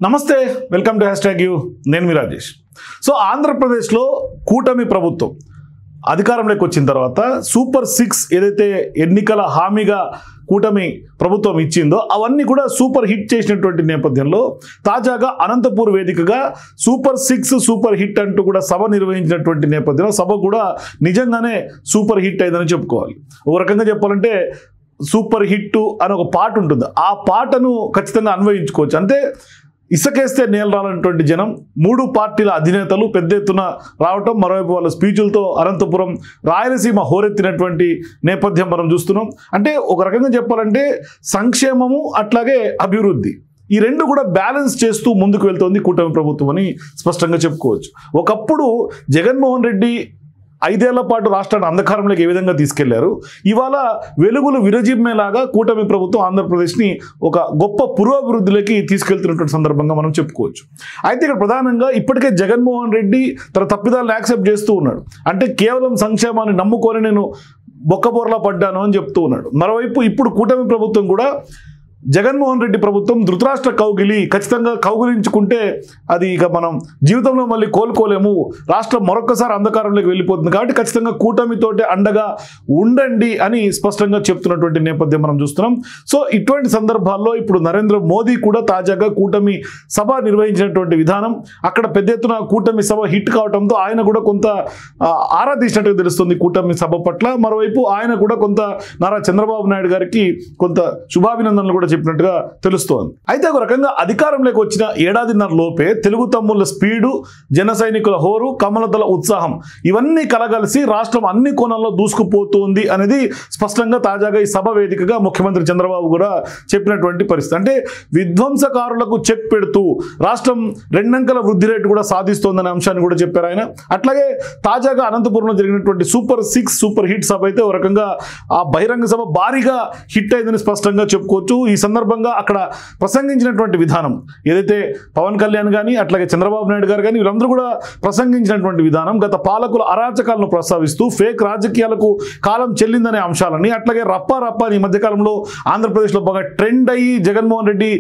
నమస్తే welcome to #you నేను మీ Rajesh. So ఆంధ్రప్రదేశ్లో కూటమి ప్రభుత్వం అధికారంలోకి వచ్చిన తర్వాత సూపర్ 6 ఏదైతే ఎన్నికల హామీగా కూటమి ప్రభుత్వం ఇచ్చిందో అవన్నీ కూడా సూపర్ హిట్ చేసినటువంటి నేపథ్యంలో తాజాగా అనంతపూర్ వేదికగా సూపర్ 6 సూపర్ హిట్ అంటూ కూడా సభ నిర్వహించినటువంటి నేపథ్యంలో సభ కూడా నిజంగానే సూపర్ హిట్ అయిందని చెప్పుకోవాలి. ఒక రకంగా చెప్పాలంటే సూపర్ హిట్ అని ఒక పాట ఉంటుంది, ఆ పాటను ఖచ్చితంగా అన్వయించుకోవచ్చు. అంటే ఇసుకేస్తే నేల రాలన్నటువంటి జనం, 3 పార్టీల అధినేతలు పెద్ద ఎత్తున రావటం, మరోవైపు వాళ్ళ స్పీచులతో అనంతపురం రాయలసీమ హోరెత్తినటువంటి నేపథ్యం మనం చూస్తున్నాం. అంటే ఒక రకంగా చెప్పాలంటే సంక్షేమము అట్లాగే అభివృద్ధి ఈ రెండు కూడా బ్యాలెన్స్ చేస్తూ ముందుకు వెళ్తోంది కూటమి ప్రభుత్వం అని స్పష్టంగా చెప్పుకోవచ్చు. ఒకప్పుడు జగన్మోహన్ రెడ్డి 5 ఏళ్ల పాటు రాష్ట్రాన్ని అంధకారంలోకి ఏ విధంగా తీసుకెళ్లారు, ఇవాళ వెలుగులు విరజిమ్మేలాగా కూటమి ప్రభుత్వం ఆంధ్రప్రదేశ్ని ఒక గొప్ప పురోభివృద్ధిలోకి తీసుకెళ్తున్నటువంటి సందర్భంగా మనం చెప్పుకోవచ్చు. అయితే ఇక్కడ ప్రధానంగా ఇప్పటికే జగన్మోహన్ రెడ్డి తన తప్పిదాలను యాక్సెప్ట్ చేస్తూ ఉన్నాడు. అంటే కేవలం సంక్షేమాన్ని నమ్ముకొని నేను బొక్కబోర్లా పడ్డాను అని చెప్తూ ఉన్నాడు. మరోవైపు ఇప్పుడు కూటమి ప్రభుత్వం కూడా జగన్మోహన్ రెడ్డి ప్రభుత్వం ధృతరాష్ట్ర కౌగిలి, ఖచ్చితంగా కౌగిలించుకుంటే అది ఇక మనం జీవితంలో మళ్ళీ కోలుకోలేము, రాష్ట్రం మరొకసారి అంధకారంలోకి వెళ్ళిపోతుంది, కాబట్టి ఖచ్చితంగా కూటమితోటే అండగా ఉండండి అని స్పష్టంగా చెప్తున్నటువంటి నేపథ్యం మనం చూస్తున్నాం. సో ఇటువంటి సందర్భాల్లో ఇప్పుడు నరేంద్ర మోదీ కూడా తాజాగా కూటమి సభ నిర్వహించినటువంటి విధానం, అక్కడ పెద్ద ఎత్తున కూటమి సభ హిట్ కావడంతో ఆయన కూడా కొంత ఆరా తీసినట్టుగా తెలుస్తుంది కూటమి సభ పట్ల. మరోవైపు ఆయన కూడా కొంత నారా చంద్రబాబు నాయుడు గారికి కొంత శుభాభినందనలు కూడా చెప్పినట్టుగా తెలుస్తోంది. అయితే ఒక రకంగా అధికారంలోకి వచ్చిన ఏడాదిన్నర లోపే తెలుగు తమ్ముళ్ల స్పీడు, జన సైనికుల హోరు, కమలదళ ఉత్సాహం ఇవన్నీ కలగలిసి రాష్ట్రం అన్ని కోణాల్లో దూసుకుపోతుంది అనేది స్పష్టంగా తాజాగా ఈ సభ వేదికగా ముఖ్యమంత్రి చంద్రబాబు కూడా చెప్పినటువంటి పరిస్థితి. అంటే విధ్వంసకారులకు చెక్ పెడుతూ రాష్ట్రం 2 అంకెల వృద్ధి రేటు కూడా సాధిస్తోందనే అంశాన్ని కూడా చెప్పారు ఆయన. అట్లాగే తాజాగా అనంతపురంలో జరిగినటువంటి సూపర్ 6 సూపర్ హిట్ సభ అయితే ఒక రకంగా ఆ బహిరంగ సభ భారీగా హిట్ అయిందని స్పష్టంగా చెప్పుకోవచ్చు. ఈ సందర్భంగా అక్కడ ప్రసంగించినటువంటి విధానం ఏదైతే పవన్ కళ్యాణ్ కానీ అట్లాగే చంద్రబాబు నాయుడు గారు కానీ వీళ్ళందరూ కూడా ప్రసంగించినటువంటి విధానం గత పాలకుల అరాచకాలను ప్రస్తావిస్తూ ఫేక్ రాజకీయాలకు కాలం చెల్లిందనే అంశాలని, అట్లాగే రప్ప ఈ మధ్యకాలంలో ఆంధ్రప్రదేశ్లో బాగా ట్రెండ్ అయ్యి జగన్మోహన్ రెడ్డి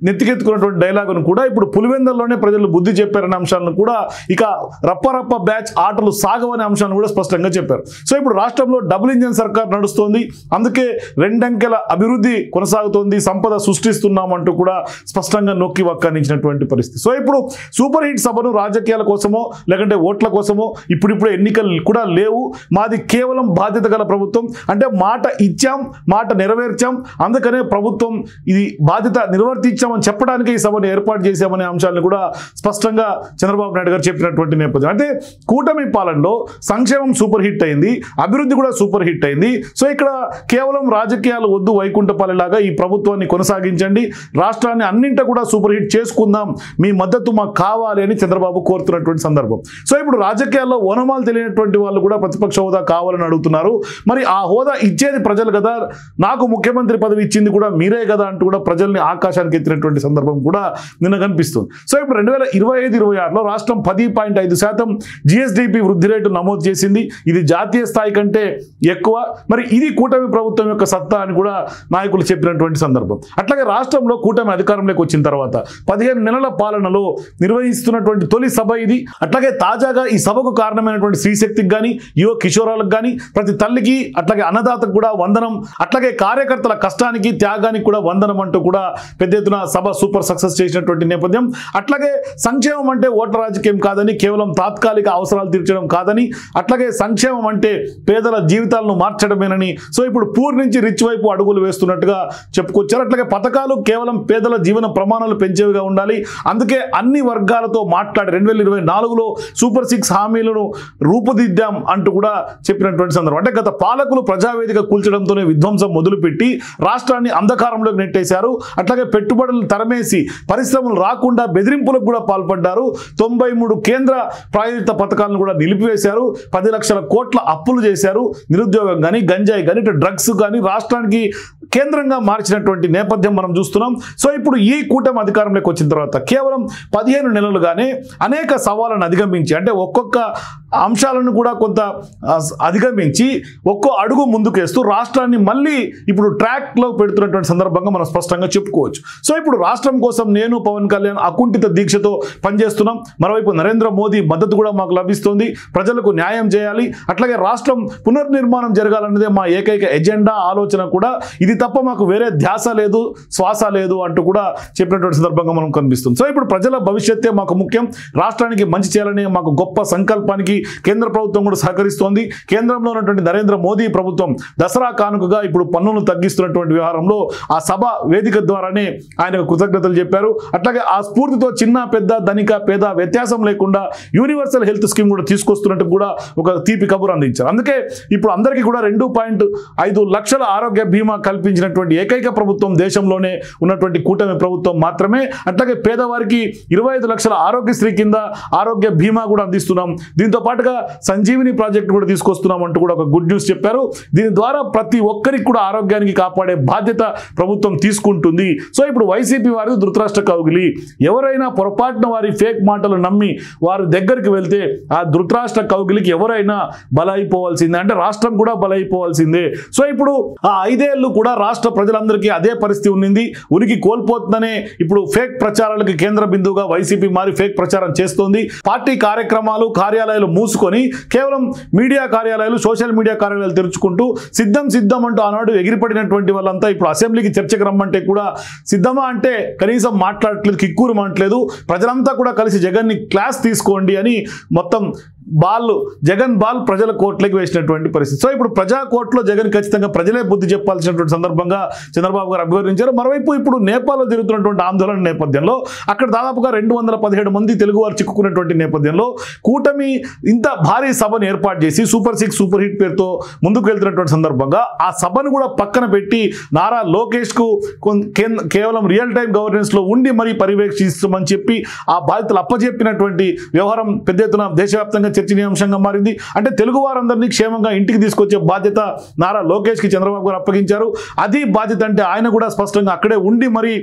నెత్తికెత్తుకున్నటువంటి డైలాగును కూడా ఇప్పుడు పులివెందల్లోనే ప్రజలు బుద్ధి చెప్పారనే అంశాలను కూడా, ఇక రప్ప బ్యాచ్ ఆటలు సాగవనే అంశాలను కూడా స్పష్టంగా చెప్పారు. సో ఇప్పుడు రాష్ట్రంలో డబుల్ ఇంజన్ సర్కార్ నడుస్తోంది, అందుకే 2 అంకెల అభివృద్ధి కొనసాగుతోంది, సంపద సృష్టిస్తున్నామంటూ కూడా స్పష్టంగా నొక్కి వక్కానించినటువంటి పరిస్థితి. సో ఇప్పుడు సూపర్ హిట్ సభను రాజకీయాల కోసమో లేకంటే ఓట్ల కోసమో ఇప్పుడు ఎన్నికలు కూడా లేవు, మాది కేవలం బాధ్యత గల ప్రభుత్వం, అంటే మాట ఇచ్చాం, మాట నెరవేర్చాం, అందుకనే ప్రభుత్వం ఇది బాధ్యత నిర్వర్తించాం అని చెప్పడానికి ఈ సభను ఏర్పాటు చేశామనే అంశాలను కూడా స్పష్టంగా చంద్రబాబు నాయుడు గారు చెప్పినటువంటి నేపథ్యం. అంటే కూటమి పాలనలో సంక్షేమం సూపర్ హిట్ అయింది, అభివృద్ధి కూడా సూపర్ హిట్ అయింది. సో ఇక్కడ కేవలం రాజకీయాలు వద్దు, వైకుంఠపాలెలాగా ఈ ప్రభుత్వాన్ని కొనసాగించండి, రాష్ట్రాన్ని అన్నింట కూడా సూపర్ హిట్ చేసుకుందాం, మీ మద్దతు మాకు కావాలి అని చంద్రబాబు కోరుతున్నటువంటి సందర్భం. సో ఇప్పుడు రాజకీయాల్లో ఓనమాలు తెలియనటువంటి వాళ్ళు కూడా ప్రతిపక్ష హోదా కావాలని అడుగుతున్నారు. మరి ఆ హోదా ఇచ్చేది ప్రజలు కదా, నాకు ముఖ్యమంత్రి పదవి ఇచ్చింది కూడా మీరే కదా అంటూ కూడా ప్రజల్ని ఆకాశానికి ఎత్తిన సందర్భం కూడా నిన్న కనిపిస్తుంది. సో ఇప్పుడు 2025-26లో రాష్ట్రం 10.5% GSDP వృద్ధి రేటు నమోదు చేసింది. ఇది జాతీయ స్థాయి కంటే ఎక్కువ. మరి ఇది కూటమి ప్రభుత్వం యొక్క సత్తా అని కూడా నాయకులు చెప్పినటువంటి సందర్భం. అట్లాగే రాష్ట్రంలో కూటమి అధికారంలోకి వచ్చిన తర్వాత 15 నెలల పాలనలో నిర్వహిస్తున్నటువంటి తొలి సభ ఇది. అట్లాగే తాజాగా ఈ సభకు కారణమైనటువంటి శ్రీశక్తికి కానీ యువ కిషోరాలకు కానీ ప్రతి తల్లికి అట్లాగే అన్నదాతకు కూడా వందనం, అట్లాగే కార్యకర్తల కష్టానికి త్యాగానికి కూడా వందనం అంటూ కూడా పెద్ద ఎత్తున సభ సూపర్ సక్సెస్ చేసినటువంటి నేపథ్యం. అట్లాగే సంక్షేమం అంటే ఓట్ల రాజకీయం కాదని, కేవలం తాత్కాలిక అవసరాలు తీర్చడం కాదని, అట్లాగే సంక్షేమం అంటే పేదల జీవితాలను మార్చడమేనని, సో ఇప్పుడు పూర్ నుంచి రిచ్ వైపు అడుగులు వేస్తున్నట్టుగా చెప్పుకొచ్చారు. అట్లాగే పథకాలు కేవలం పేదల జీవన ప్రమాణాలు పెంచేవిగా ఉండాలి, అందుకే అన్ని వర్గాలతో మాట్లాడి 2024లో సూపర్ 6 హామీలను రూపుదిద్దాం అంటూ కూడా చెప్పినటువంటి సందర్భం. అంటే గత పాలకులు ప్రజావేదిక కూల్చడంతోనే విధ్వంసం మొదలుపెట్టి రాష్ట్రాన్ని అంధకారంలోకి నెట్టేశారు. అట్లాగే పెట్టుబడులు తరమేసి పరిశ్రమలు రాకుండా బెదిరింపులకు కూడా పాల్పడ్డారు. 93 కేంద్ర ప్రాయోజిత పథకాలను కూడా నిలిపివేశారు. 10 లక్షల కోట్ల అప్పులు చేశారు. నిరుద్యోగం కానీ, గంజాయి కానీ, డ్రగ్స్ కానీ రాష్ట్రానికి కేంద్రంగా మార్చినటువంటి నేపథ్యం మనం చూస్తున్నాం. సో ఇప్పుడు ఈ కూటమి అధికారంలోకి వచ్చిన తర్వాత కేవలం 15 నెలలుగానే అనేక సవాళ్ళను అధిగమించి, అంటే ఒక్కొక్క అంశాలను కూడా కొంత అధిగమించి ఒక్కో అడుగు ముందుకేస్తూ రాష్ట్రాన్ని మళ్ళీ ఇప్పుడు ట్రాక్లో పెడుతున్నటువంటి సందర్భంగా మనం స్పష్టంగా చెప్పుకోవచ్చు. సో ఇప్పుడు రాష్ట్రం కోసం నేను పవన్ కళ్యాణ్ అకుంఠిత దీక్షతో పనిచేస్తున్నాం. మరోవైపు నరేంద్ర మోదీ మద్దతు కూడా మాకు లభిస్తుంది. ప్రజలకు న్యాయం చేయాలి, అట్లాగే రాష్ట్రం పునర్నిర్మాణం జరగాలన్నదే మా ఏకైక ఎజెండా, ఆలోచన కూడా. ఇది తప్ప మాకు వేరే ధ్యాస లేదు, శ్వాస లేదు అంటూ కూడా చెప్పినటువంటి సందర్భంగా మనం కనిపిస్తుంది. సో ఇప్పుడు ప్రజల భవిష్యత్తే మాకు ముఖ్యం, రాష్ట్రానికి మంచి చేయాలనే మాకు గొప్ప సంకల్పానికి కేంద్ర ప్రభుత్వం కూడా సహకరిస్తోంది. కేంద్రంలో ఉన్నటువంటి నరేంద్ర మోదీ ప్రభుత్వం దసరా కానుకగా ఇప్పుడు పన్నులు తగ్గిస్తున్నటువంటి వ్యవహారంలో ఆ సభ వేదిక ద్వారానే ఆయనకు కృతజ్ఞతలు చెప్పారు. అట్లాగే ఆ స్ఫూర్తితో చిన్న పెద్ద ధనిక పేద వ్యత్యాసం లేకుండా యూనివర్సల్ హెల్త్ స్కీమ్ కూడా తీసుకొస్తున్నట్టు కూడా ఒక తీపి కబురు అందించారు. అందుకే ఇప్పుడు అందరికీ కూడా 2.5 లక్షల ఆరోగ్య బీమా కల్పించినటువంటి ఏకైక ప్రభుత్వం దేశంలోనే ఉన్నటువంటి కూటమి ప్రభుత్వం మాత్రమే. అట్లాగే పేదవారికి 25 లక్షల ఆరోగ్యశ్రీ కింద ఆరోగ్య బీమా కూడా అందిస్తున్నాం. దీంతో పాటుగా సంజీవిని ప్రాజెక్టు కూడా తీసుకొస్తున్నాం అంటూ కూడా ఒక గుడ్ న్యూస్ చెప్పారు. దీని ద్వారా ప్రతి ఒక్కరికి కూడా ఆరోగ్యానికి కాపాడే బాధ్యత ప్రభుత్వం తీసుకుంటుంది. సో ఇప్పుడు వైసీపీ వారి ధృతరాష్ట్ర కౌగిలి, ఎవరైనా పొరపాటున వారి ఫేక్ మాటలు నమ్మి వారి దగ్గరికి వెళ్తే ఆ ధృతరాష్ట్ర కౌగిలికి ఎవరైనా బలైపోవాల్సిందే, అంటే రాష్ట్రం కూడా బలైపోవాల్సిందే. సో ఇప్పుడు ఆ 5 ఏళ్ళు కూడా రాష్ట్ర ప్రజలందరికీ అదే పరిస్థితి ఉన్నింది. ఉనికి కోల్పోతుందనే ఇప్పుడు ఫేక్ ప్రచారాలకు కేంద్ర బిందువుగా వైసీపీ మారి ఫేక్ ప్రచారం చేస్తోంది. పార్టీ కార్యక్రమాలు కార్యాలయాలు మూసుకొని కేవలం మీడియా కార్యాలయాలు సోషల్ మీడియా కార్యాలయాలు తెరుచుకుంటూ సిద్ధం అంటూ ఆనాడు ఎగిరిపడినటువంటి వాళ్ళంతా ఇప్పుడు అసెంబ్లీకి చర్చకు రమ్మంటే కూడా సిద్ధమా అంటే కనీసం మాట్లాడట్లేదు, కిక్కూరు మాట్లేదు. ప్రజలంతా కూడా కలిసి జగన్ని క్లాస్ తీసుకోండి అని మొత్తం జగన్ బాల్ ప్రజల కోర్టులోకి వేసినటువంటి పరిస్థితి. సో ఇప్పుడు ప్రజా కోర్టులో జగన్ ఖచ్చితంగా ప్రజలే బుద్ధి చెప్పాల్సినటువంటి సందర్భంగా చంద్రబాబు గారు అభివర్ణించారు. మరోవైపు ఇప్పుడు నేపాల్లో జరుగుతున్నటువంటి ఆందోళన నేపథ్యంలో అక్కడ దాదాపుగా 217 మంది తెలుగువారు చిక్కుకున్నటువంటి నేపథ్యంలో కూటమి ఇంత భారీ సభను ఏర్పాటు చేసి సూపర్ 6 సూపర్ హిట్ పేరుతో ముందుకు వెళ్తున్నటువంటి సందర్భంగా ఆ సభను కూడా పక్కన పెట్టి నారా లోకేష్కు కేవలం రియల్ టైం గవర్నెన్స్లో ఉండి మరీ పర్యవేక్షిస్తామని చెప్పి ఆ బాధ్యతలు అప్పచెప్పినటువంటి వ్యవహారం పెద్ద ఎత్తున దేశవ్యాప్తంగా చర్చనీయాంశంగా మారింది. అంటే తెలుగు వారందరినీ క్షేమంగా ఇంటికి తీసుకొచ్చే బాధ్యత నారా లోకేష్కి చంద్రబాబు గారు అప్పగించారు. అది బాధ్యత అంటే ఆయన కూడా స్పష్టంగా అక్కడే ఉండి మరి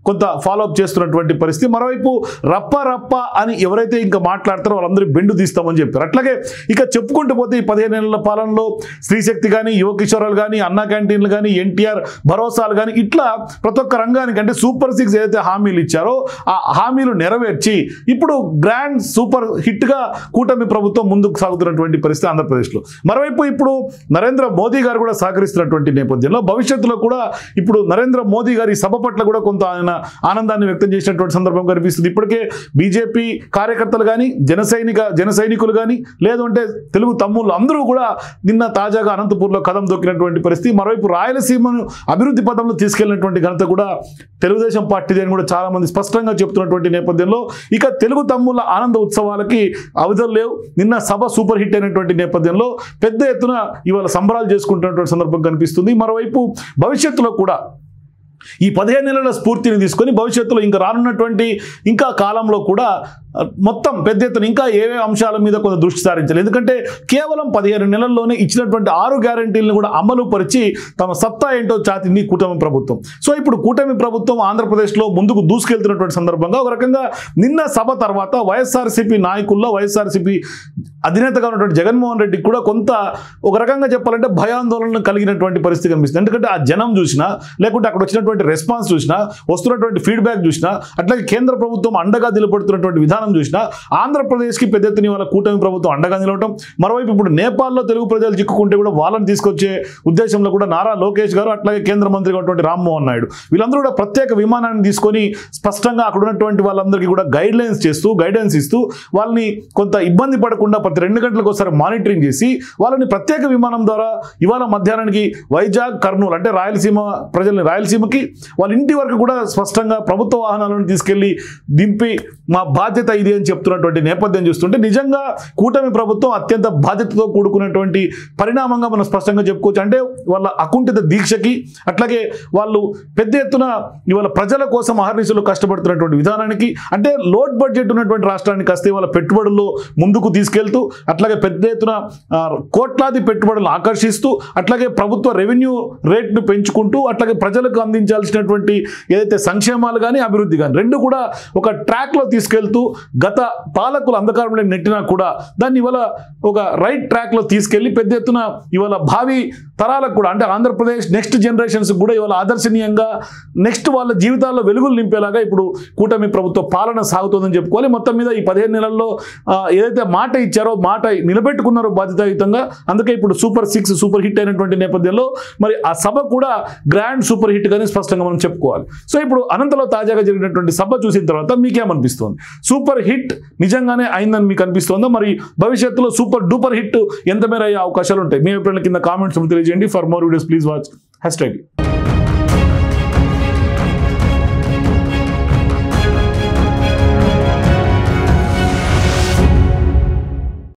కొంత ఫాలోఅప్ చేస్తున్నటువంటి పరిస్థితి. మరోవైపు రప్ప అని ఎవరైతే ఇంకా మాట్లాడతారో వాళ్ళందరూ బెండు తీస్తామని చెప్పారు. అట్లాగే ఇక చెప్పుకుంటూ పోతే ఈ 15 ఏళ్ల పాలనలో స్త్రీశక్తి కానీ, యువ కిషోరాలు కానీ, అన్నా క్యాంటీన్లు కానీ, ఎన్టీఆర్ భరోసాలు కానీ, ఇట్లా ప్రతి ఒక్క రంగానికి అంటే సూపర్ 6 ఏదైతే హామీలు ఇచ్చారో ఆ హామీలు నెరవేర్చి ఇప్పుడు గ్రాండ్ సూపర్ హిట్గా కూటమి ప్రభుత్వం ముందుకు సాగుతున్నటువంటి పరిస్థితి ఆంధ్రప్రదేశ్లో. మరోవైపు ఇప్పుడు నరేంద్ర మోదీ గారు కూడా సహకరిస్తున్నటువంటి నేపథ్యంలో భవిష్యత్తులో కూడా ఇప్పుడు నరేంద్ర మోదీ గారి సభ పట్ల కూడా కొంత ఆయన ఆనందాన్ని వ్యక్తం చేసినటువంటి సందర్భం కనిపిస్తుంది. ఇప్పటికే బీజేపీ కార్యకర్తలు కానీ, జన సైనికులు కానీ, లేదంటే తెలుగు తమ్ముళ్ళు అందరూ కూడా నిన్న తాజాగా అనంతపూర్లో కదం దొక్కినటువంటి పరిస్థితి. మరోవైపు రాయలసీమను అభివృద్ధి పథంలో తీసుకెళ్లినటువంటి ఘనత కూడా తెలుగుదేశం పార్టీది అని కూడా చాలా మంది స్పష్టంగా చెప్తున్నటువంటి నేపథ్యంలో ఇక తెలుగు తమ్ముళ్ళ ఆనంద ఉత్సవాలకి అవధులు లేవు. నిన్న సభ సూపర్ హిట్ అయినటువంటి నేపథ్యంలో పెద్ద ఎత్తున ఇవాళ సంబరాలు చేసుకుంటున్నటువంటి సందర్భం కనిపిస్తుంది. మరోవైపు భవిష్యత్తులో కూడా ఈ 15 నెలల స్ఫూర్తిని తీసుకొని భవిష్యత్తులో ఇంకా రానున్నటువంటి ఇంకా కాలంలో కూడా మొత్తం పెద్ద ఎత్తున ఇంకా ఏవే అంశాల మీద కొంత దృష్టి సారించాలి. ఎందుకంటే కేవలం 15 నెలల్లోనే ఇచ్చినటువంటి 6 గ్యారంటీలను కూడా అమలు పరిచి తమ సత్తా ఏంటో చాటింది కూటమి ప్రభుత్వం. సో ఇప్పుడు కూటమి ప్రభుత్వం ఆంధ్రప్రదేశ్లో ముందుకు దూసుకెళ్తున్నటువంటి సందర్భంగా ఒక రకంగా నిన్న సభ తర్వాత వైఎస్ఆర్సీపీ నాయకుల్లో వైఎస్ఆర్సీపీ అధినేతగా ఉన్నటువంటి జగన్మోహన్ రెడ్డికి కూడా కొంత ఒక రకంగా చెప్పాలంటే భయాందోళన కలిగినటువంటి పరిస్థితి కనిపిస్తుంది. ఎందుకంటే ఆ జనం చూసినా, లేకుంటే అక్కడ వచ్చినటువంటి రెస్పాన్స్ చూసినా, వస్తున్నటువంటి ఫీడ్బ్యాక్ చూసినా, అట్లాగే కేంద్ర ప్రభుత్వం అండగా నిలబడుతున్నటువంటి విధానం చూసినా ఆంధ్రప్రదేశ్కి పెద్ద ఎత్తున వాళ్ళ కూటమి ప్రభుత్వం అండగా నిలవటం. మరోవైపు ఇప్పుడు నేపాల్లో తెలుగు ప్రజలు చిక్కుకుంటే కూడా వాళ్ళని తీసుకొచ్చే ఉద్దేశంలో కూడా నారా లోకేష్ గారు, అట్లాగే కేంద్ర మంత్రిగా ఉన్నటువంటి రామ్మోహన్ నాయుడు వీళ్ళందరూ కూడా ప్రత్యేక విమానాన్ని తీసుకొని స్పష్టంగా అక్కడ ఉన్నటువంటి వాళ్ళందరికీ కూడా గైడెన్స్ ఇస్తూ వాళ్ళని కొంత ఇబ్బంది పడకుండా ప్రతి 2 గంటలకు ఒకసారి మానిటరింగ్ చేసి వాళ్ళని ప్రత్యేక విమానం ద్వారా ఇవాళ మధ్యాహ్నానికి వైజాగ్, కర్నూలు అంటే రాయలసీమ ప్రజల్ని రాయలసీమకి వాళ్ళ ఇంటి వరకు కూడా స్పష్టంగా ప్రభుత్వ వాహనాలను తీసుకెళ్లి దింపి మా బాధ్యత ఇది అని చెప్తున్నటువంటి నేపథ్యం చూస్తుంటే నిజంగా కూటమి ప్రభుత్వం అత్యంత బాధ్యతతో కూడుకున్నటువంటి పరిణామంగా మనం స్పష్టంగా చెప్పుకోవచ్చు. అంటే వాళ్ళ అకుంఠిత దీక్షకి, అట్లాగే వాళ్ళు పెద్ద ఎత్తున ఇవాళ ప్రజల కోసం అహర్నిశలు కష్టపడుతున్నటువంటి విధానానికి, అంటే లోడ్ బడ్జెట్ ఉన్నటువంటి రాష్ట్రానికి వస్తే వాళ్ళ పెట్టుబడుల్లో ముందుకు తీసుకెళ్తూ, అట్లాగే పెద్ద ఎత్తున కోట్లాది పెట్టుబడులను ఆకర్షిస్తూ, అట్లాగే ప్రభుత్వ రెవెన్యూ రేట్ను పెంచుకుంటూ, అట్లాగే ప్రజలకు అందించాల్సినటువంటి ఏదైతే సంక్షేమాలు కానీ అభివృద్ధి కానీ రెండు కూడా ఒక ట్రాక్లో తీసుకెళ్తూ గత పాలకులు అంధకారంలో నెట్టినా కూడా దాన్ని ఇవాళ ఒక రైట్ ట్రాక్లో తీసుకెళ్ళి పెద్ద ఎత్తున ఇవాళ భావి తరాలకు కూడా అంటే ఆంధ్రప్రదేశ్ నెక్స్ట్ జనరేషన్స్ కూడా ఇవాళ ఆదర్శనీయంగా నెక్స్ట్ వాళ్ళ జీవితాల్లో వెలుగులు నింపేలాగా ఇప్పుడు కూటమి ప్రభుత్వ పాలన సాగుతుందని చెప్పుకోవాలి. మొత్తం మీద ఈ 15 నెలల్లో ఏదైతే మాట ఇచ్చారో మాట నిలబెట్టుకున్నారో బాధ్యతాయుతంగా. అందుకే ఇప్పుడు సూపర్ 6 సూపర్ హిట్ అయినటువంటి నేపథ్యంలో మరి ఆ సభ కూడా గ్రాండ్ సూపర్ హిట్ గానే స్పష్టంగా మనం చెప్పుకోవాలి. సో ఇప్పుడు అనంతలో తాజాగా జరిగినటువంటి సభ చూసిన తర్వాత మీకేమనిపిస్తుంది? సూపర్ హిట్ నిజంగానే అయిందని మీకు అనిపిస్తుందా? మరి భవిష్యత్తులో సూపర్ డూపర్ హిట్ ఎంత మేర అయ్యే అవకాశాలు ఉంటాయి? మీ అభిప్రాయాల కింద కామెంట్స్ తెలియజేయండి. For more videos please watch #.